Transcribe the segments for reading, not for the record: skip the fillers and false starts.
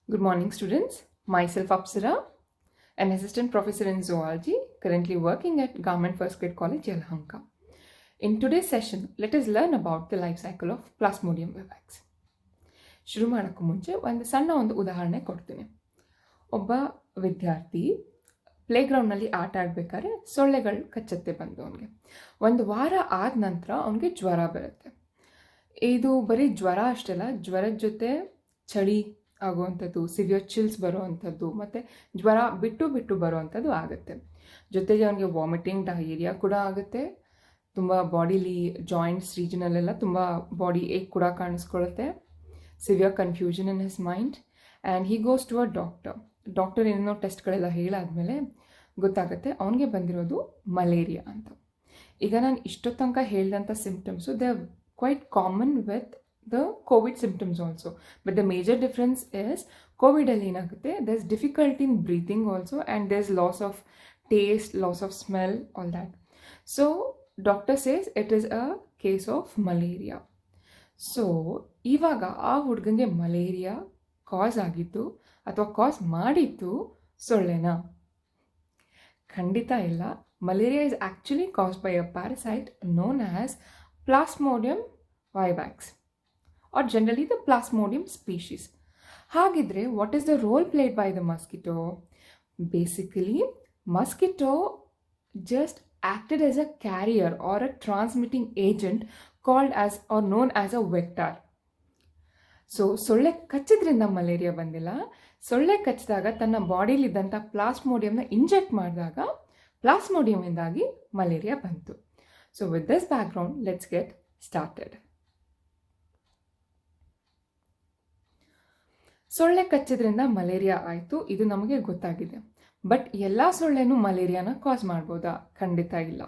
Good morning, students. Myself, Apsara, an assistant professor in zoology, currently working at Government First Grade College, Yelahanka. In today's session, let us learn about the life cycle of Plasmodium vivax. ಶುರು ಮಾಡೋಕ್ಕೂ ಮುಂಚೆ ಒಂದು ಉದಾಹರಣೆ ಕೊಡ್ತೀನಿ. ಒಬ್ಬ ವಿದ್ಯಾರ್ಥಿ ಪ್ಲೇಗ್ರೌಂಡ್ನಲ್ಲಿ ಆಟ ಆಡಬೇಕಾದ್ರೆ ಸೊಳ್ಳೆಗಳು ಕಚ್ಚತ್ತೆ ಬಂದು ಅವನಿಗೆ. ಒಂದು ವಾರ ಆದ ನಂತರ ಅವನಿಗೆ ಜ್ವರ ಬರುತ್ತೆ. ಇದು ಬರೀ ಜ್ವರ ಅಷ್ಟಲ್ಲ, ಜ್ವರದ ಜೊತೆ ಚಳಿ ಆಗುವಂಥದ್ದು, ಸಿವಿಯರ್ ಚಿಲ್ಸ್ ಬರುವಂಥದ್ದು, ಮತ್ತು ಜ್ವರ ಬಿಟ್ಟು ಬರುವಂಥದ್ದು ಆಗುತ್ತೆ. ಜೊತೆಗೆ ಅವನಿಗೆ ವಾಮಿಟಿಂಗ್, ಡಯೇರಿಯಾ ಕೂಡ ಆಗುತ್ತೆ. ತುಂಬ ಬಾಡಿಲಿ ಜಾಯಿಂಟ್ಸ್ ರೀಜನಲ್ಲೆಲ್ಲ ತುಂಬ ಬಾಡಿ ಏಕ್ ಕೂಡ ಕಾಣಿಸ್ಕೊಳ್ಳುತ್ತೆ. Severe confusion in his mind and he goes to a doctor ಏನೇನೋ ಟೆಸ್ಟ್ಗಳೆಲ್ಲ ಹೇಳಾದ್ಮೇಲೆ ಗೊತ್ತಾಗುತ್ತೆ ಅವನಿಗೆ ಬಂದಿರೋದು ಮಲೇರಿಯಾ ಅಂತ. ಈಗ ನಾನು ಇಷ್ಟೊತ್ತು ತನಕ ಹೇಳಿದಂಥ symptoms they are quite common with the COVID symptoms also, but the major difference is COVID alli enagutte there's difficulty in breathing also, and there's loss of taste, loss of smell, all that. So doctor says it is a case of malaria. So ivaga aa hudugange malaria cause agittu athwa cause madittu sollena? Khandita illa. Malaria is actually caused by a parasite known as Plasmodium vivax, or generally the Plasmodium species. Hagidre, what is the role played by the mosquito? Basically, mosquito just acted as a carrier or a transmitting agent called as or known as a vector. So, ಸೊಳ್ಳೆ ಕಚ್ಚಿದ್ರಿಂದ malaria ಬಂದಿಲ್ಲ. ಸೊಳ್ಳೆ ಕಚ್ಚಿದಾಗ ತನ್ನ ಬಾಡಿಲಿದ್ದಂಥ ಪ್ಲಾಸ್ಮೋಡಿಯಂನ inject ಮಾಡಿದಾಗ ಪ್ಲಾಸ್ಮೋಡಿಯಮಿಂದಾಗಿ malaria ಬಂತು. So with this background, let's get started. ಸೊಳ್ಳೆ ಕಚ್ಚಿದ್ರಿಂದ malaria ಆಯಿತು, ಇದು ನಮಗೆ ಗೊತ್ತಾಗಿದೆ. ಬಟ್ ಎಲ್ಲ ಸೊಳ್ಳೆನೂ ಮಲೇರಿಯಾನ ಕಾಸ್ ಮಾಡ್ಬೋದಾ? ಖಂಡಿತ ಇಲ್ಲ.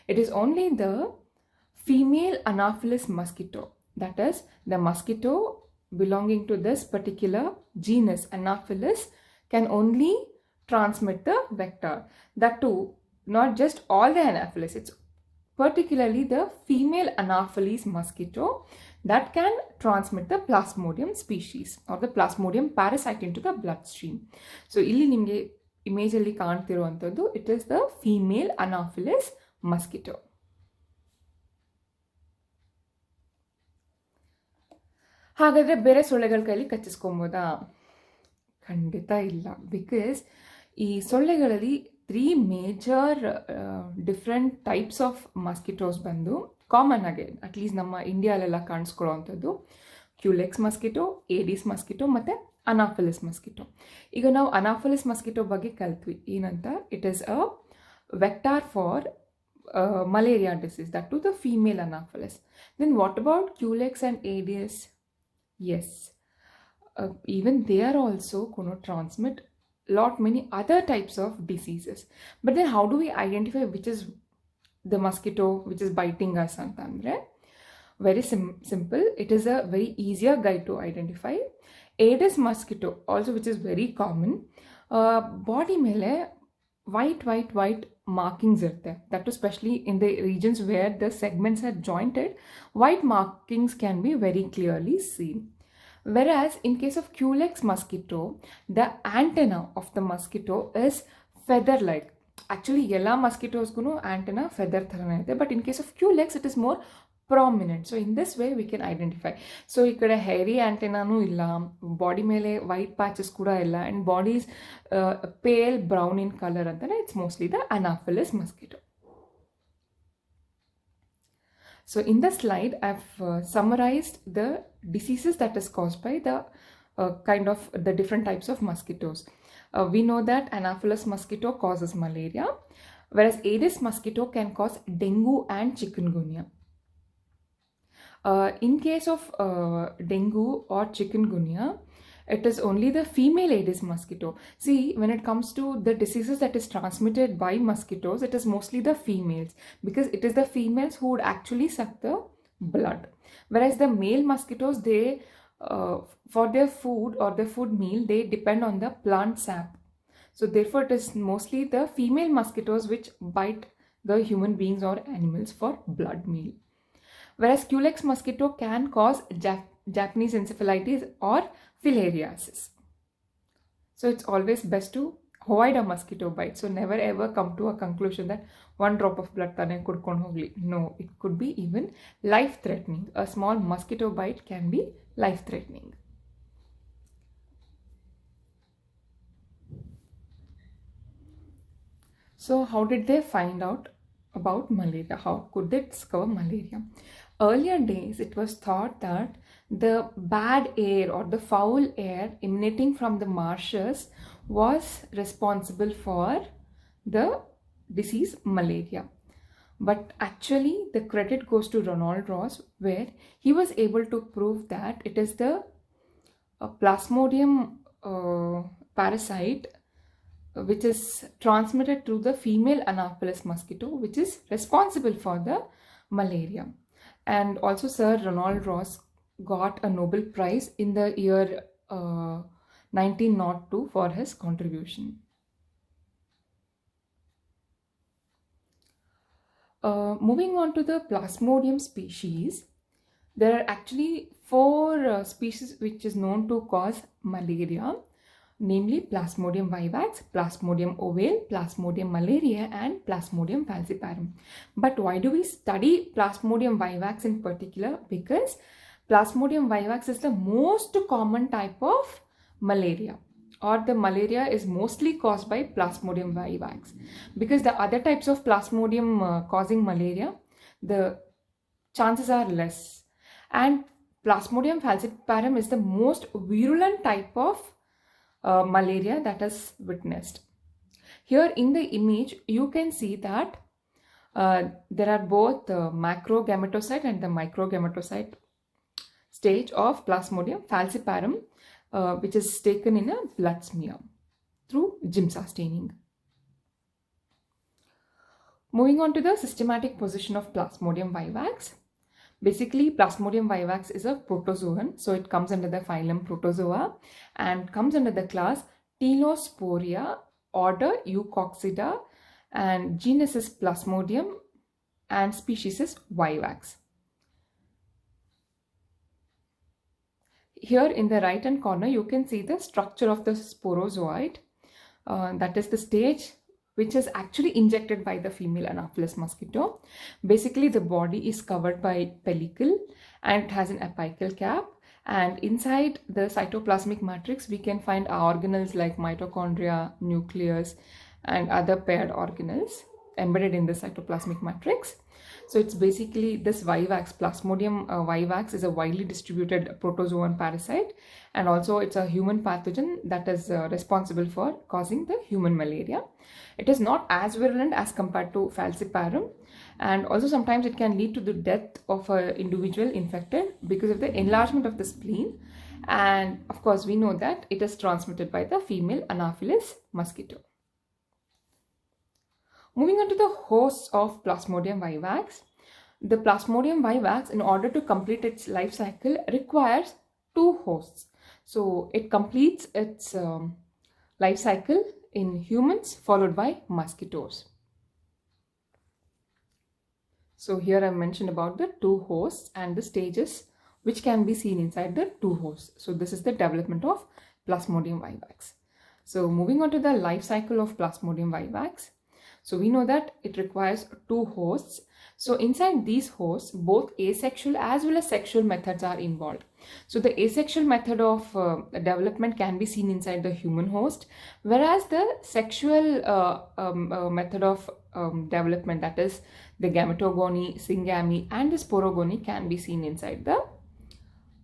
It is only the female Anopheles mosquito, that is the mosquito belonging to this particular genus Anopheles can only transmit the vector. That too, not just all the Anopheles, it's particularly the female Anopheles mosquito that can transmit the Plasmodium species or the Plasmodium parasite into the bloodstream. So illi nimge image alli kaantiruvanthaddu, it is the female Anopheles mosquito. ಹಾಗಾದರೆ ಬೇರೆ ಸೊಳ್ಳೆಗಳ ಕೈಲಿ ಕಚ್ಚಿಸ್ಕೊಬೋದಾ? ಖಂಡಿತ ಇಲ್ಲ. Because ಈ ಸೊಳ್ಳೆಗಳಲ್ಲಿ 3 major different types of mosquitoes ಬಂದು common ಆಗಿ at least ನಮ್ಮ ಇಂಡಿಯಾಲೆಲ್ಲ ಕಾಣಿಸ್ಕೊಳ್ಳೋವಂಥದ್ದು ಕ್ಯೂಲೆಕ್ಸ್ ಮಸ್ಕಿಟೋ, ಏಡಿಸ್ ಮಸ್ಕಿಟೋ ಮತ್ತು ಅನಾಫಿಲಿಸ್ ಮಸ್ಕಿಟೋ. ಈಗ ನಾವು ಅನಾಫಿಲಿಸ್ ಮಸ್ಕಿಟೋ ಬಗ್ಗೆ ಕಲ್ತ್ವಿ. ಏನಂತ? It is a vector for malaria disease, that to the female Anopheles. Then what about Culex and Aedes? Yes, even they are also going to transmit many other types of diseases. But then how do we identify which is the mosquito which is biting us? Antandre very simple. It is a very easier guide to identify. Aedes mosquito also, which is very common, body mele white markings irutte. That especially in the regions where the segments are jointed, white markings can be very clearly seen. Whereas in case of Culex mosquito, the antenna of the mosquito is feather like. Actually yella mosquitoes guno antenna feather tharane ide, but in case of Culex it is more prominent. So in this way we can identify. So ikkada hairy antenna nu illa, body mele white patches kuda illa, and body is pale brown in color antane, it's mostly the Anopheles mosquito. So in the slide I've summarized the diseases that is caused by the kind of the different types of mosquitoes. We know that Anopheles mosquito causes malaria, whereas Aedes mosquito can cause dengue and chikungunya. In case of dengue or chikungunya, it is only the female Aedes mosquito. See, when it comes to the diseases that is transmitted by mosquitoes, it is mostly the females, because it is the females who would actually suck the blood. Whereas the male mosquitoes, they for their food or their food meal, they depend on the plant sap. So therefore it is mostly the female mosquitoes which bite the human beings or animals for blood meal. Whereas Culex mosquito can cause Japanese encephalitis or filariasis. So it's always best to avoid a mosquito bite. So never ever come to a conclusion that one drop of blood tane kudkond hogli. No, it could be even life threatening. A small mosquito bite can be life threatening. So how did they find out about malaria? How could they discover malaria? Earlier days, it was thought that the bad air or the foul air emanating from the marshes was responsible for the disease malaria. But actually, the credit goes to Ronald Ross, where he was able to prove that it is the Plasmodium parasite which is transmitted through the female Anopheles mosquito, which is responsible for the malaria. And also Sir Ronald Ross got a Nobel Prize in the year 1902 for his contribution. Moving on to the Plasmodium species, there are actually 4 species which is known to cause malaria, namely Plasmodium vivax, Plasmodium ovale, Plasmodium malaria, and Plasmodium falciparum. But why do we study Plasmodium vivax in particular? Because Plasmodium vivax is the most common type of malaria, or the malaria is mostly caused by Plasmodium vivax. Because the other types of Plasmodium causing malaria, the chances are less. And Plasmodium falciparum is the most virulent type of malaria that is witnessed. Here in the image, you can see that there are both the macrogametocyte and the microgametocyte stage of Plasmodium falciparum, which is taken in a blood smear through Giemsa staining. Moving on to the systematic position of Plasmodium vivax. Basically, Plasmodium vivax is a protozoan, so it comes under the phylum Protozoa and comes under the class Telosporia, order Eucoxida, and genus is Plasmodium and species is Vivax. Here in the right hand corner, you can see the structure of the sporozoite. That is the stage which is actually injected by the female Anopheles mosquito. Basically, the body is covered by pellicle and it has an apical cap. And inside the cytoplasmic matrix, we can find organelles like mitochondria, nucleus, and other paired organelles embedded in the cytoplasmic matrix. So it's basically this Vivax, Plasmodium vivax, is a widely distributed protozoan parasite, and also it's a human pathogen that is responsible for causing the human malaria. It is not as virulent as compared to falciparum, and also sometimes it can lead to the death of an individual infected because of the enlargement of the spleen. And of course, we know that it is transmitted by the female Anopheles mosquito. Moving on to the hosts of Plasmodium vivax. The Plasmodium vivax, in order to complete its life cycle, requires 2 hosts. So it completes its life cycle in humans followed by mosquitoes. So here I mentioned about the 2 hosts and the stages which can be seen inside the 2 hosts. So this is the development of Plasmodium vivax. So moving on to the life cycle of Plasmodium vivax. So we know that it requires 2 hosts. So inside these hosts, both asexual as well as sexual methods are involved. So the asexual method of development can be seen inside the human host, whereas the sexual method of development, that is the gametogony, syngamy, and the sporogony, can be seen inside the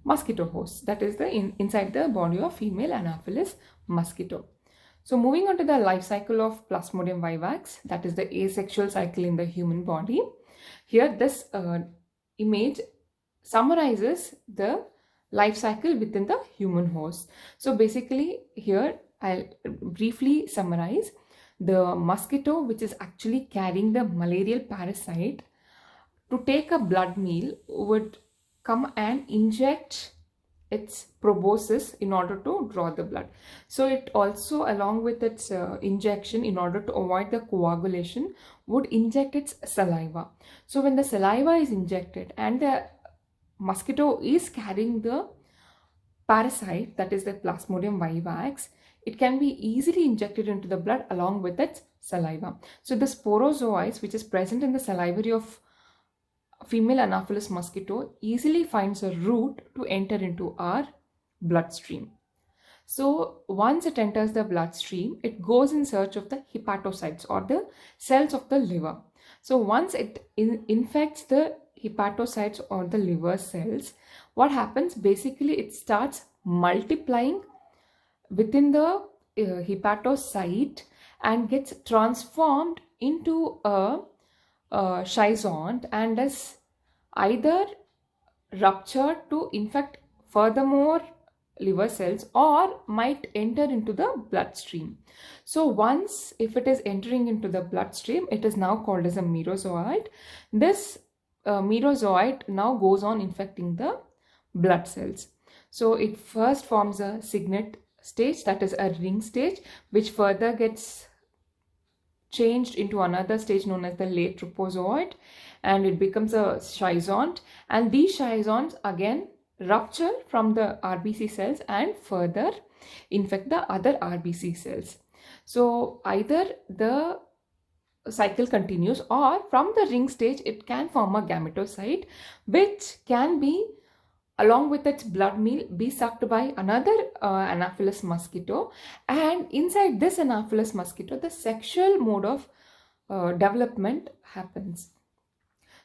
mosquito host, that is the inside the body of female Anopheles mosquito. So moving on to the life cycle of Plasmodium vivax, that is the asexual cycle in the human body. Here this image summarizes the life cycle within the human host. So basically here I'll briefly summarize. The mosquito, which is actually carrying the malarial parasite, to take a blood meal would come and inject its proboscis in order to draw the blood. So it also, along with its injection, in order to avoid the coagulation, would inject its saliva. So when the saliva is injected and the mosquito is carrying the parasite, that is the Plasmodium vivax, it can be easily injected into the blood along with its saliva. So the sporozoites, which is present in the salivary of female Anopheles mosquito, easily finds a route to enter into our bloodstream. So once it enters the bloodstream, it goes in search of the hepatocytes or the cells of the liver. So once it infects the hepatocytes or the liver cells, what happens? Basically, it starts multiplying within the hepatocyte and gets transformed into a schizont and is either ruptured to infect furthermore liver cells or might enter into the bloodstream. So once if it is entering into the bloodstream, it is now called as a merozoite. This merozoite now goes on infecting the blood cells. So it first forms a signet stage, that is a ring stage, which further gets changed into another stage known as the late trypozoite, and it becomes a schizont, and these schizonts again rupture from the RBC cells and further infect the other RBC cells. So either the cycle continues, or from the ring stage it can form a gametocyte, which can be, along with its blood meal, be sucked by another Anopheles mosquito, and inside this Anopheles mosquito the sexual mode of development happens.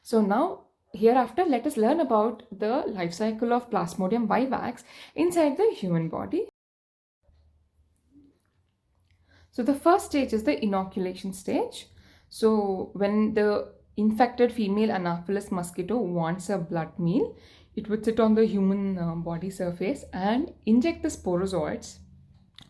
So now hereafter let us learn about the life cycle of Plasmodium vivax inside the human body. So the first stage is the inoculation stage. So when the infected female Anopheles mosquito wants a blood meal, it would sit on the human body surface and inject the sporozoites,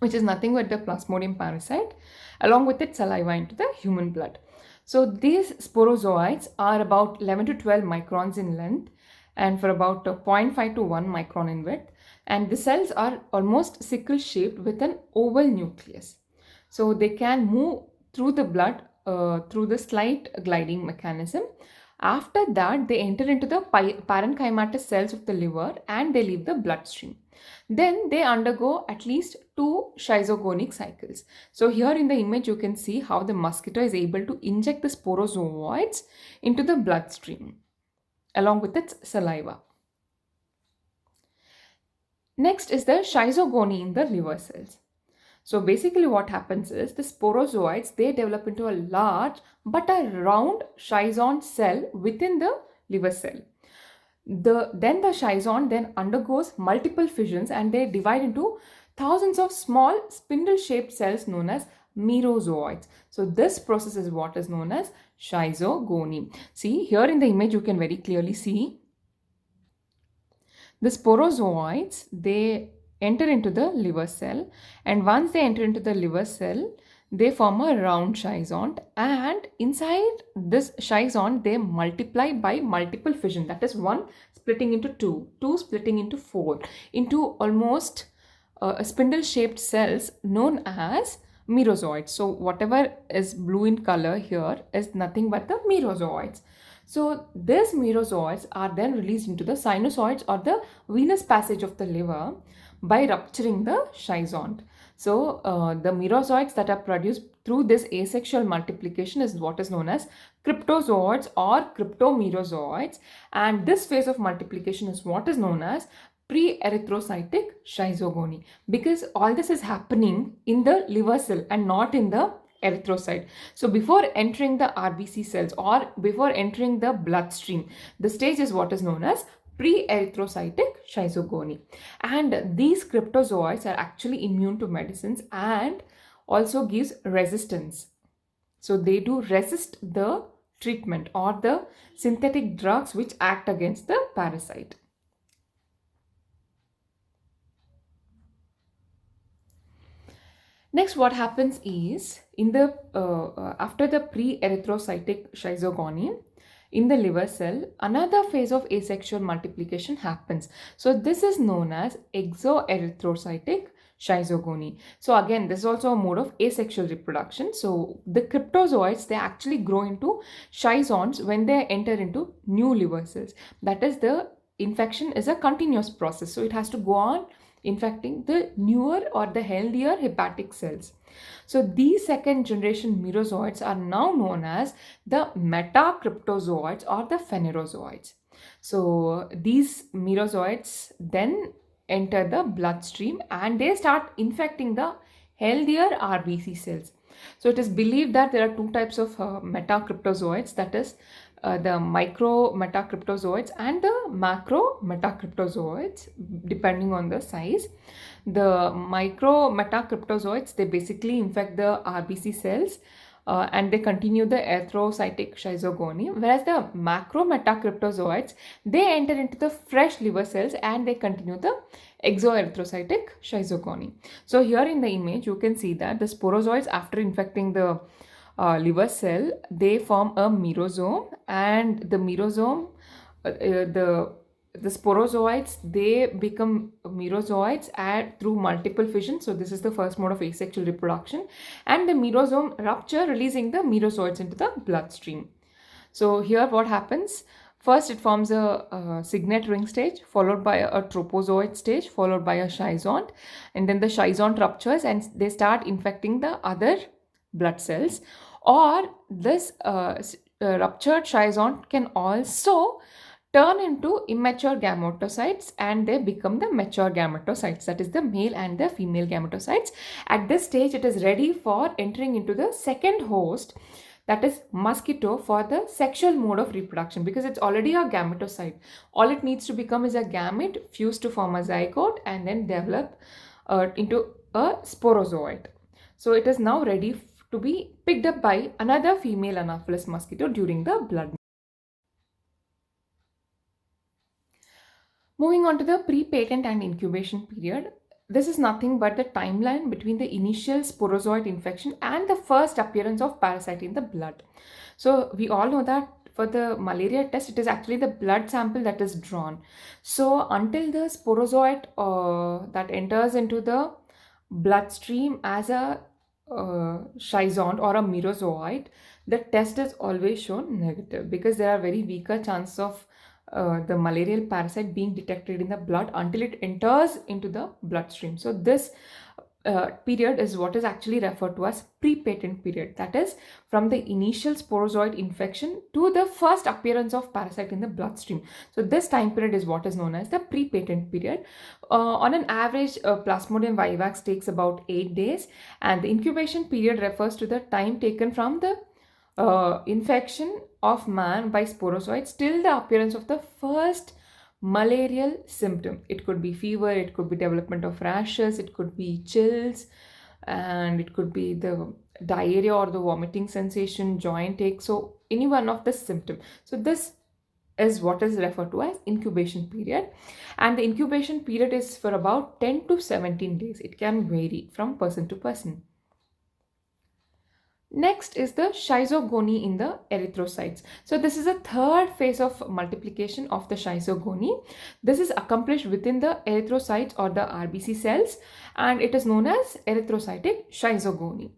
which is nothing but the Plasmodium parasite, along with its saliva into the human blood. So these sporozoites are about 11 to 12 microns in length and for about 0.5 to 1 micron in width, and the cells are almost sickle shaped with an oval nucleus. So they can move through the blood through the slight gliding mechanism. After that, they enter into the parenchymatous cells of the liver and they leave the bloodstream. Then they undergo at least 2 schizogonic cycles. So here in the image you can see how the mosquito is able to inject the sporozoites into the bloodstream along with its saliva. Next is the schizogony in the liver cells. So basically what happens is the sporozoites, they develop into a large but a round schizont cell within the liver cell. Then the schizont then undergoes multiple fissions and they divide into thousands of small spindle-shaped cells known as merozoites. So this process is what is known as schizogony. See here in the image you can very clearly see the sporozoites, they enter into the liver cell, and once they enter into the liver cell they form a round schizont, and inside this schizont they multiply by multiple fission, that is 1 splitting into 2, 2 splitting into 4, into almost spindle shaped cells known as merozoites. So whatever is blue in color here is nothing but the merozoites. So these merozoites are then released into the sinusoids or the venous passage of the liver by rupturing the schizont. So the merozoites that are produced through this asexual multiplication is what is known as cryptozoites or cryptomerozoites, and this phase of multiplication is what is known as pre-erythrocytic schizogony, because all this is happening in the liver cell and not in the erythrocyte. So before entering the RBC cells or before entering the bloodstream, the stage is what is known as pre-erythrocytic schizogony, and these cryptozoites are actually immune to medicines and also gives resistance. So they do resist the treatment or the synthetic drugs which act against the parasite. Next, what happens is in the after the pre-erythrocytic schizogony in the liver cell, another phase of asexual multiplication happens. So this is known as exoerythrocytic schizogony. So again, this is also a mode of asexual reproduction. So the cryptozoites, they actually grow into schizonts when they enter into new liver cells. That is, the infection is a continuous process. So it has to go on infecting the newer or the healthier hepatic cells. So these second generation merozoites are now known as the metacryptozoites or the phanerozoites. So these merozoites then enter the bloodstream and they start infecting the healthier RBC cells. So it is believed that there are two types of metacryptozoites, that is the micro metacryptozoites and the macro metacryptozoites, depending on the size. The micro metacryptozoites, they basically infect the RBC cells and they continue the erythrocytic schizogony, whereas the macro metacryptozoites, they enter into the fresh liver cells and they continue the exoerythrocytic schizogony. So here in the image you can see that the sporozoites, after infecting the liver cell, they form a merosome, and the merosome, the sporozoites, they become merozoites through multiple fission. So this is the first mode of asexual reproduction, and the merosome rupture, releasing the merozoites into the bloodstream. So here what happens? First, it forms a signet ring stage, followed by a tropozoite stage, followed by a schizont, and then the schizont ruptures and they start infecting the other blood cells. Or this ruptured schizont can also turn into immature gametocytes and they become the mature gametocytes, that is the male and the female gametocytes. At this stage, it is ready for entering into the second host, that is mosquito, for the sexual mode of reproduction, because it's already a gametocyte. All it needs to become is a gamete fused to form a zygote and then develop into a sporozoite. So it is now ready to be picked up by another female Anopheles mosquito during the blood. Moving on to the pre-patent and incubation period. This is nothing but the timeline between the initial sporozoite infection and the first appearance of parasite in the blood. So we all know that for the malaria test, it is actually the blood sample that is drawn. So until the sporozoite that enters into the bloodstream as a schizont or a merozoite, the test is always shown negative, because there are very weaker chances of the malarial parasite being detected in the blood until it enters into the bloodstream. So this period is what is actually referred to as pre-patent period, that is from the initial sporozoite infection to the first appearance of parasite in the bloodstream. So this time period is what is known as the pre-patent period. On an average, Plasmodium Vivax takes about 8 days, and the incubation period refers to the time taken from the infection of man by sporozoites till the appearance of the first malarial symptom. It could be fever, it could be development of rashes, it could be chills, and it could be the diarrhea or the vomiting sensation, joint ache. So any one of the symptom. So this is what is referred to as incubation period, and the incubation period is for about 10 to 17 days. It can vary from person to person. Next is the schizogony in the erythrocytes. So this is a third phase of multiplication of the schizogony. This is accomplished within the erythrocytes or the RBC cells, and it is known as erythrocytic schizogony.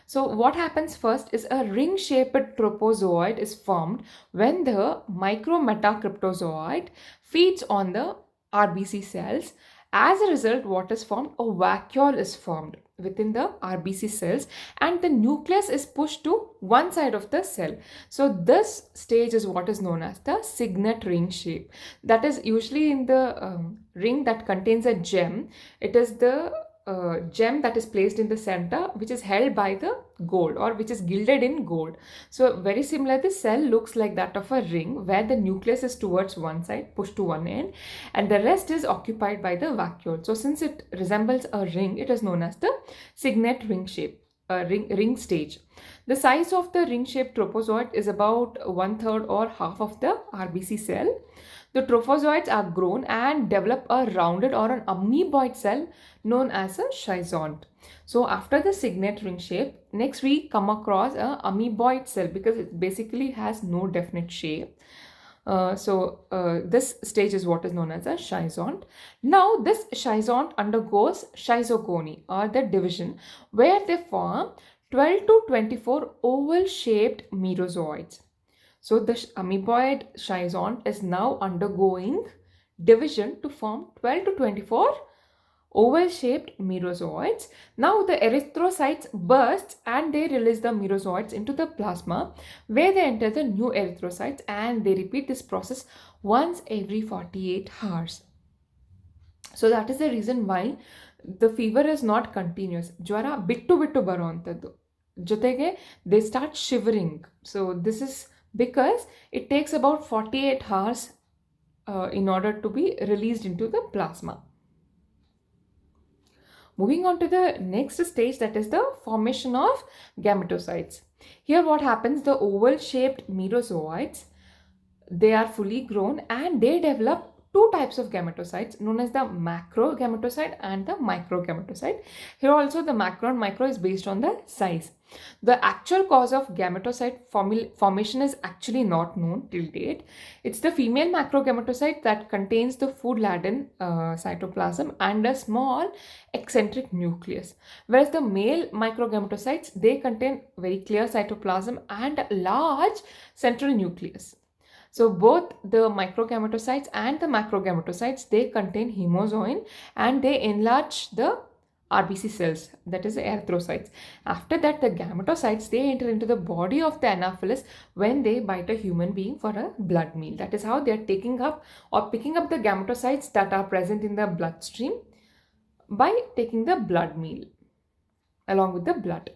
So what happens first is a ring-shaped tropozoite is formed when the micrometacryptozoite feeds on the RBC cells. As a result, what is formed? A vacuole is formed within the RBC cells, and the nucleus is pushed to one side of the cell. So this stage is what is known as the signet ring shape. That is usually in the ring that contains a gem. It is the gem that is placed in the center, which is held by the gold, or which is gilded in gold. So very similar, the cell looks like that of a ring where the nucleus is towards one side, pushed to one end, and the rest is occupied by the vacuole. So since it resembles a ring, it is known as the signet ring shape, ring stage. The size of the ring-shaped tropozoite is about 1/3 or half of the RBC cell. The trophozoites are grown and develop a rounded or an amoeboid cell known as a schizont. So after the signet ring shape, next we come across a amoeboid cell, because it basically has no definite shape. This stage is what is known as a schizont. Now this schizont undergoes schizogony, or the division, where they form 12 to 24 oval shaped merozoites. So the amoeboid schizont is now undergoing division to form 12 to 24 oval-shaped merozoites. Now the erythrocytes burst and they release the merozoites into the plasma, where they enter the new erythrocytes, and they repeat this process once every 48 hours. So that is the reason why the fever is not continuous. ಜ್ವರ ಬಿಟ್ಟು ಬಿಟ್ಟು ಬರುವಂಥದ್ದು, ಜೊತೆಗೆ they start shivering. So this is because it takes about 48 hours in order to be released into the plasma. Moving on to the next stage, that is the formation of gametocytes. Here what happens, the oval shaped merozoites, they are fully grown and they develop two types of gametocytes known as the macro gametocyte and the micro gametocyte. Here also the macro and micro is based on the size. The actual cause of gametocyte formation is actually not known till date. It's the female macrogametocyte that contains the food-laden cytoplasm and a small eccentric nucleus, whereas the male microgametocytes, they contain very clear cytoplasm and a large central nucleus. So both the microgametocytes and the macrogametocytes, they contain hemozoin and they enlarge the RBC cells, that is the erythrocytes. After that, the gametocytes, they enter into the body of the Anopheles when they bite a human being for a blood meal. That is how they are taking up or picking up the gametocytes that are present in the bloodstream by taking the blood meal along with the blood.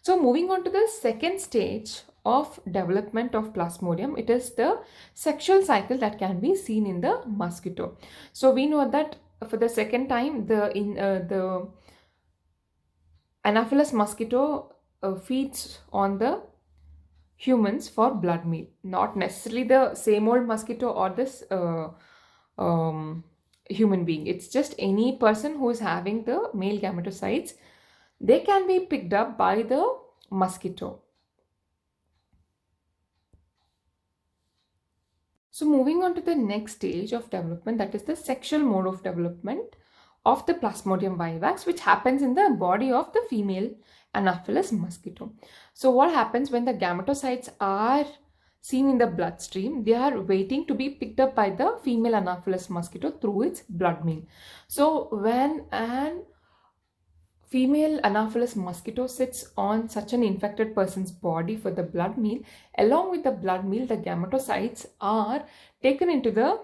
So moving on to the second stage of development of Plasmodium, it is the sexual cycle that can be seen in the mosquito. So we know that for the second time, the Anopheles mosquito feeds on the humans for blood meal. Not necessarily the same old mosquito or this human being. It's just any person who is having the male gametocytes, they can be picked up by the mosquito. So moving on to the next stage of development, that is the sexual mode of development of the Plasmodium vivax, which happens in the body of the female Anopheles mosquito. So what happens when the gametocytes are seen in the bloodstream, they are waiting to be picked up by the female Anopheles mosquito through its blood meal. So when an female Anopheles mosquito sits on such an infected person's body for the blood meal, along with the blood meal, the gametocytes are taken into the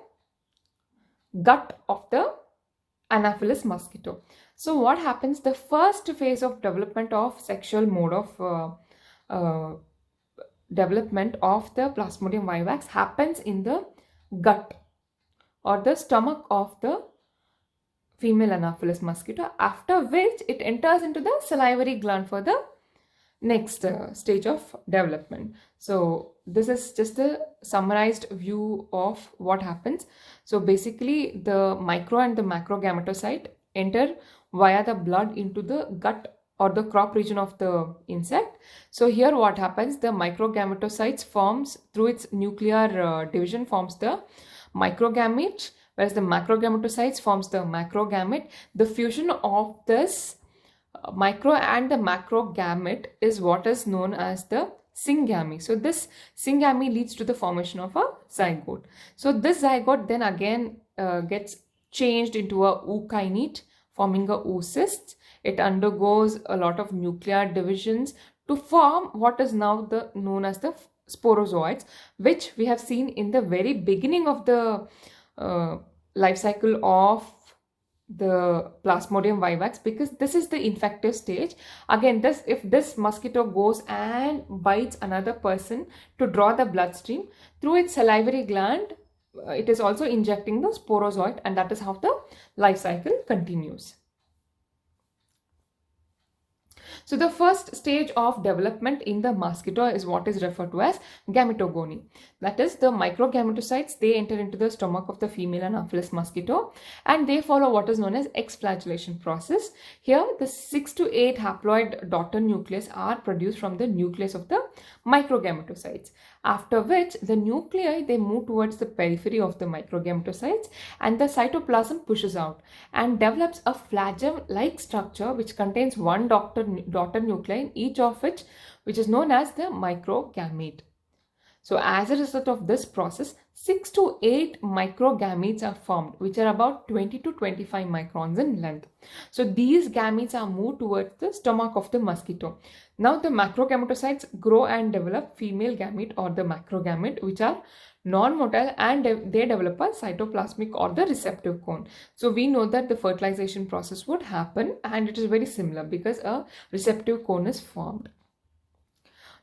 gut of the Anopheles mosquito. So what happens, the first phase of development of sexual mode of development of the Plasmodium vivax happens in the gut or the stomach of the female Anopheles mosquito, after which it enters into the salivary gland for the next stage of development. So this is just a summarized view of what happens. So basically the micro and the macro gametocyte enter via the blood into the gut or the crop region of the insect. So here what happens, the microgametocytes forms through its nuclear division forms the microgamete, whereas the macrogametocytes forms the macrogamete. The fusion of this micro and the macrogamete is what is known as the syngamy. So this syngamy leads to the formation of a zygote. So this zygote then again gets changed into a ookinete, forming a oocyst. It undergoes a lot of nuclear divisions to form what is now known as the sporozoites, which we have seen in the very beginning of the life cycle of the Plasmodium vivax, because this is the infective stage. Again, if this mosquito goes and bites another person to draw the bloodstream, through its salivary gland, it is also injecting the sporozoite, and that is how the life cycle continues. So the first stage of development in the mosquito is what is referred to as gametogony. That is, the microgametocytes, they enter into the stomach of the female Anopheles mosquito and they follow what is known as exflagellation process. Here the 6 to 8 haploid daughter nucleus are produced from the nucleus of the microgametocytes, after which the nuclei, they move towards the periphery of the microgametocytes and the cytoplasm pushes out and develops a flagellum-like structure which contains one daughter nuclei in each of which is known as the microgamete. So as a result of this process, 6 to 8 microgametes are formed, which are about 20 to 25 microns in length. So these gametes are moved towards the stomach of the mosquito. Now the macrogametocytes grow and develop female gamete or the macrogamete, which are non-motile, and they develop a cytoplasmic or the receptive cone. So we know that the fertilization process would happen, and it is very similar because a receptive cone is formed.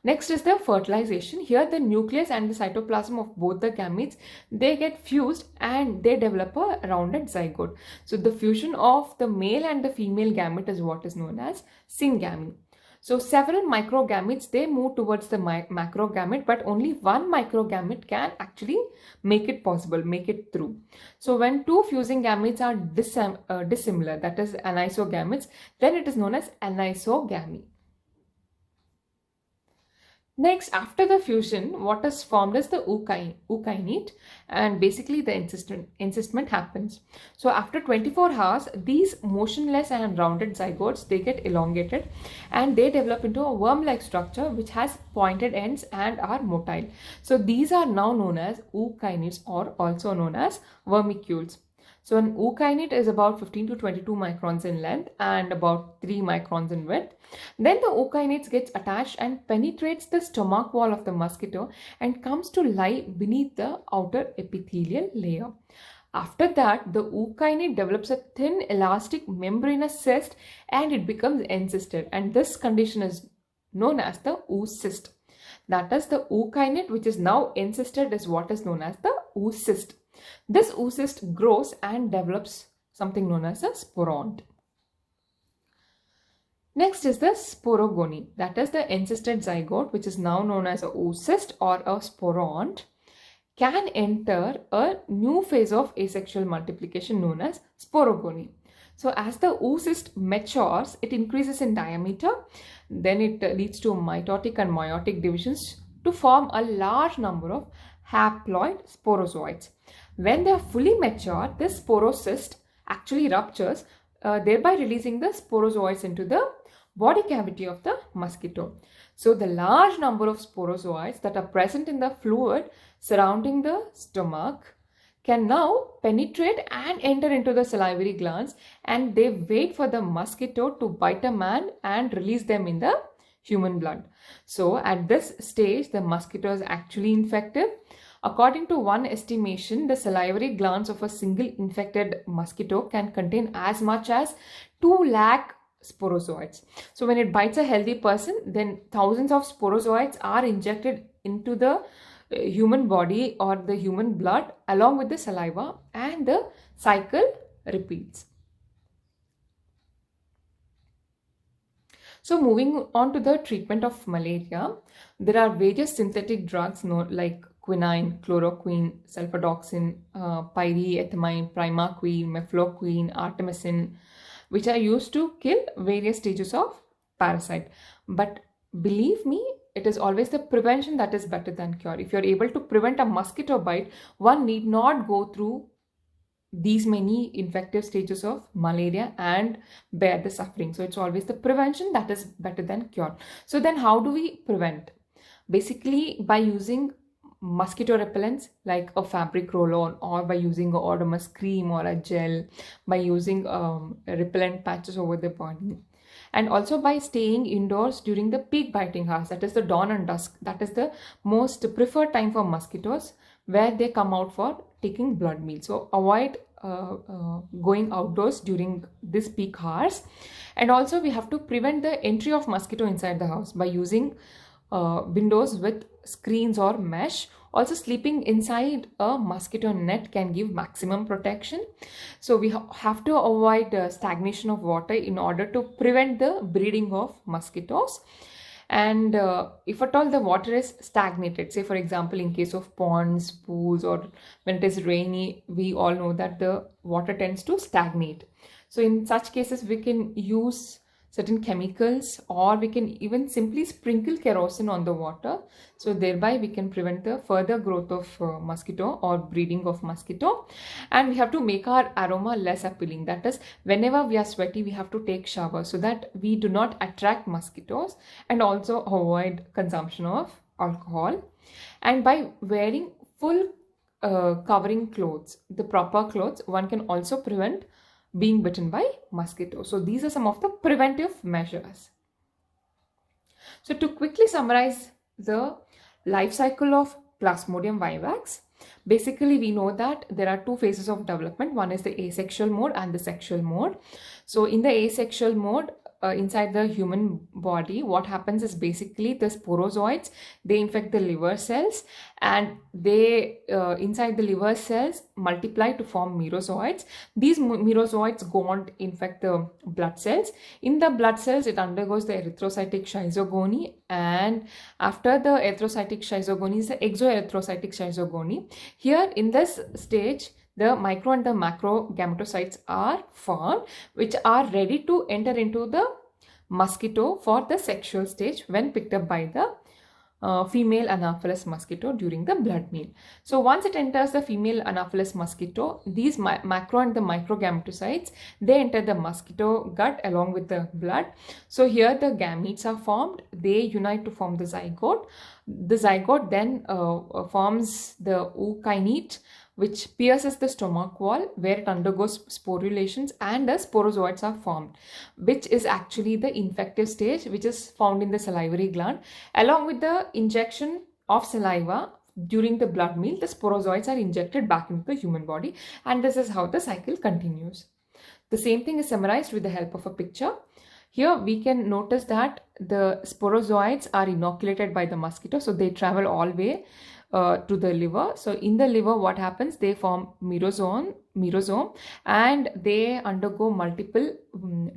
Next is the fertilization. Here the nucleus and the cytoplasm of both the gametes, they get fused and they develop a rounded zygote. So the fusion of the male and the female gamete is what is known as syngamy. So several microgametes, they move towards the macrogamete, but only one microgamete can actually make it possible, make it through. So when two fusing gametes are dissimilar, that is anisogametes, then it is known as anisogamy. Next, after the fusion, what is formed is the ookinete, and basically the encystment happens. So after 24 hours, these motionless and rounded zygotes, they get elongated and they develop into a worm-like structure which has pointed ends and are motile. So these are now known as ookinetes, or also known as vermicules. So an ookinete is about 15 to 22 microns in length and about 3 microns in width. Then the ookinete gets attached and penetrates the stomach wall of the mosquito and comes to lie beneath the outer epithelial layer. After that, the ookinete develops a thin elastic membranous cyst and it becomes encysted, and this condition is known as the oocyst. That is, the ookinete which is now encysted is what is known as the oocyst. This oocyst grows and develops something known as a sporont. Next is the sporogony, that is the encysted zygote, which is now known as a oocyst or a sporont, can enter a new phase of asexual multiplication known as sporogony. So as the oocyst matures, it increases in diameter, then it leads to mitotic and meiotic divisions to form a large number of haploid sporozoites. When they are fully mature, this sporocyst actually ruptures, thereby releasing the sporozoites into the body cavity of the mosquito. So the large number of sporozoites that are present in the fluid surrounding the stomach can now penetrate and enter into the salivary glands, and they wait for the mosquito to bite a man and release them in the human blood. So at this stage, the mosquito is actually infective. According to one estimation, the salivary glands of a single infected mosquito can contain as much as 2 lakh sporozoites. So when it bites a healthy person, then thousands of sporozoites are injected into the human body or the human blood along with the saliva, and the cycle repeats. So moving on to the treatment of malaria, there are various synthetic drugs like quinine, chloroquine, sulfadoxine, pyriethymine, primaquine, mefloquine, artemisinin, which are used to kill various stages of parasite. But believe me, it is always the prevention that is better than cure. If you're able to prevent a mosquito bite, one need not go through these many infective stages of malaria and bear the suffering. So it's always the prevention that is better than cure. So then how do we prevent? Basically by using mosquito repellents like a fabric roll-on, or by using a odomous cream or a gel, by using repellent patches over the body, and also by staying indoors during the peak biting hours, that is the dawn and dusk. That is the most preferred time for mosquitoes, where they come out for taking blood meals. So avoid going outdoors during this peak hours. And also we have to prevent the entry of mosquito inside the house by using windows with screens or mesh. Also sleeping inside a mosquito net can give maximum protection. So we have to avoid stagnation of water in order to prevent the breeding of mosquitoes. And if at all the water is stagnated, say for example in case of ponds, pools, or when it is rainy, we all know that the water tends to stagnate. So in such cases we can use certain chemicals, or we can even simply sprinkle kerosene on the water. So thereby we can prevent the further growth of mosquito or breeding of mosquito. And we have to make our aroma less appealing. That is, whenever we are sweaty, we have to take shower so that we do not attract mosquitoes, and also avoid consumption of alcohol, and by wearing full covering clothes, the proper clothes, one can also prevent being bitten by mosquito. So these are some of the preventive measures. So to quickly summarize the life cycle of Plasmodium vivax, basically we know that there are two phases of development. One is the asexual mode and the sexual mode. So in the asexual mode, inside the human body, what happens is basically the sporozoites, they infect the liver cells, and they inside the liver cells multiply to form merozoites. These merozoites go on to infect the blood cells. In the blood cells, it undergoes the erythrocytic schizogony, and after the erythrocytic schizogony is the exoerythrocytic schizogony. Here in this stage, the micro and the macro gametocytes are formed, which are ready to enter into the mosquito for the sexual stage when picked up by the female Anopheles mosquito during the blood meal. So once it enters the female Anopheles mosquito, these macro and the micro gametocytes, they enter the mosquito gut along with the blood. So here the gametes are formed, they unite to form the zygote. The zygote then forms the ookinete, which pierces the stomach wall, where it undergoes sporulations and the sporozoites are formed, which is actually the infective stage, which is found in the salivary gland. Along with the injection of saliva during the blood meal, the sporozoites are injected back into the human body, and this is how the cycle continues. The same thing is summarized with the help of a picture. Here we can notice that the sporozoites are inoculated by the mosquito, so they travel all the way to the liver. So in the liver, what happens? They form merosome, and they undergo multiple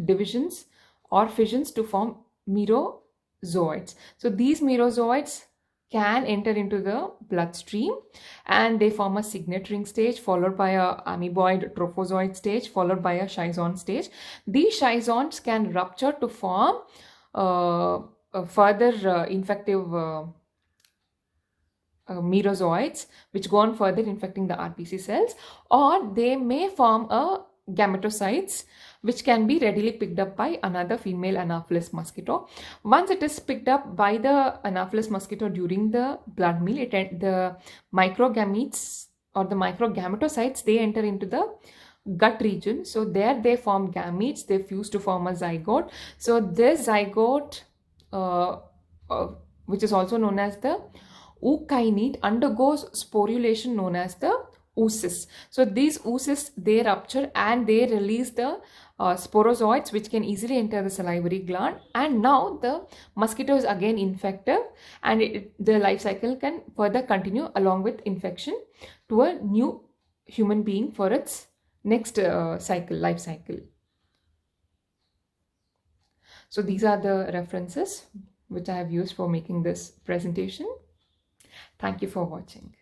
divisions or fissions to form merozoites. So these merozoites can enter into the bloodstream, and they form a signet ring stage, followed by a amoeboid trophozoite stage, followed by a schizon stage. These schizons can rupture to form further infective merozoites, which go on further infecting the RBC cells, or they may form a gametocytes, which can be readily picked up by another female Anopheles mosquito. Once it is picked up by the Anopheles mosquito during the blood meal, the microgametes or the microgametocytes, they enter into the gut region. So there they form gametes, they fuse to form a zygote. So this zygote, which is also known as the ookinete, undergoes sporulation known as the oocysts. So these oocysts, they rupture and they release the sporozoites, which can easily enter the salivary gland, and now the mosquito is again infective, and the life cycle can further continue along with infection to a new human being for its next life cycle. So these are the references which I have used for making this presentation. Thank you for watching.